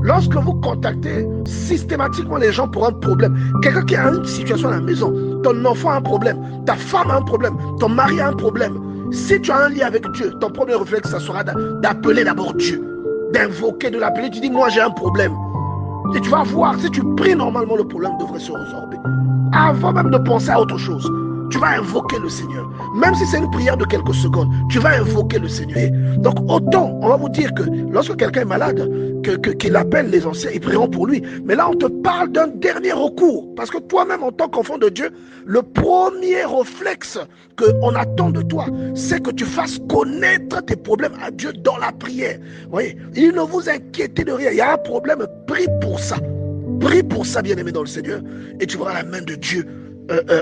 Lorsque vous contactez systématiquement les gens pour un problème, quelqu'un qui a une situation à la maison, ton enfant a un problème, ta femme a un problème, ton mari a un problème, si tu as un lien avec Dieu, ton premier réflexe, ça sera d'appeler d'abord Dieu, d'invoquer, de l'appeler. Tu dis, moi j'ai un problème. Et tu vas voir, si tu pries normalement, le problème devrait se résorber. Avant même de penser à autre chose, tu vas invoquer le Seigneur. Même si c'est une prière de quelques secondes, tu vas invoquer le Seigneur. Donc autant, on va vous dire que lorsque quelqu'un est malade, qu'il appelle les anciens, ils prieront pour lui. Mais là, on te parle d'un dernier recours. Parce que toi-même, en tant qu'enfant de Dieu, le premier réflexe qu'on attend de toi, c'est que tu fasses connaître tes problèmes à Dieu dans la prière. Vous voyez, il ne vous inquiétez de rien. Il y a un problème, prie pour ça. Prie pour ça, bien-aimé dans le Seigneur, et tu verras la main de Dieu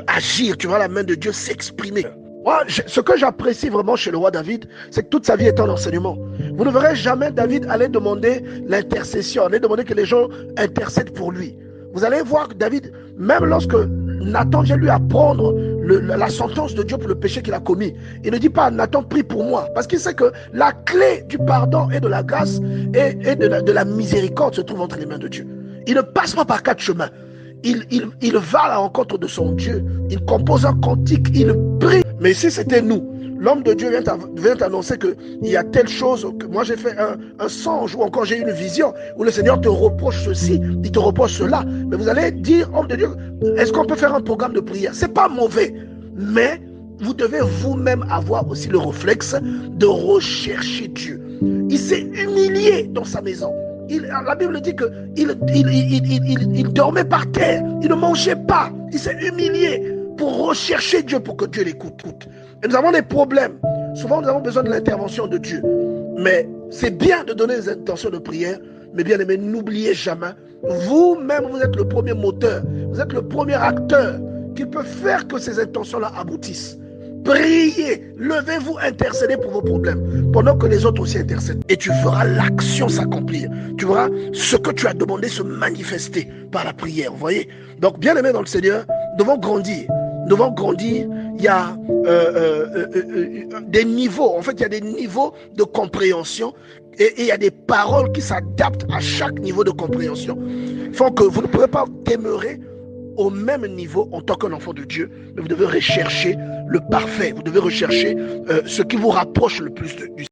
agir, tu verras la main de Dieu s'exprimer. Moi, ce que j'apprécie vraiment chez le roi David, c'est que toute sa vie est en enseignement. Vous ne verrez jamais David aller demander l'intercession, aller demander que les gens intercèdent pour lui. Vous allez voir que David, même lorsque Nathan vient lui apprendre la sentence de Dieu pour le péché qu'il a commis, il ne dit pas Nathan prie pour moi, parce qu'il sait que la clé du pardon et de la grâce et de la miséricorde se trouve entre les mains de Dieu. Il ne passe pas par quatre chemins. Il va à la rencontre de son Dieu. Il compose un cantique, il prie. Mais si c'était nous, l'homme de Dieu vient t'annoncer qu'il y a telle chose, que moi j'ai fait un songe ou encore j'ai une vision où le Seigneur te reproche ceci, il te reproche cela. Mais vous allez dire, homme de Dieu, est-ce qu'on peut faire un programme de prière? C'est pas mauvais, mais vous devez vous-même avoir aussi le réflexe de rechercher Dieu. Il s'est humilié dans sa maison. La Bible dit qu'il dormait par terre, il ne mangeait pas, il s'est humilié pour rechercher Dieu, pour que Dieu l'écoute. Et nous avons des problèmes. Souvent, nous avons besoin de l'intervention de Dieu. Mais c'est bien de donner des intentions de prière, mais bien aimé, n'oubliez jamais, vous-même, vous êtes le premier moteur, vous êtes le premier acteur qui peut faire que ces intentions-là aboutissent. Priez, levez-vous, intercédez pour vos problèmes, pendant que les autres aussi intercèdent. Et tu verras l'action s'accomplir. Tu verras ce que tu as demandé se manifester par la prière. Vous voyez? Donc, bien aimé dans le Seigneur, nous devons grandir. Nous devons grandir. Il y a des niveaux. En fait, il y a des niveaux de compréhension. Et il y a des paroles qui s'adaptent à chaque niveau de compréhension. Il faut que vous ne pourrez pas demeurer au même niveau en tant qu'un enfant de Dieu, mais vous devez rechercher le parfait, vous devez rechercher ce qui vous rapproche le plus du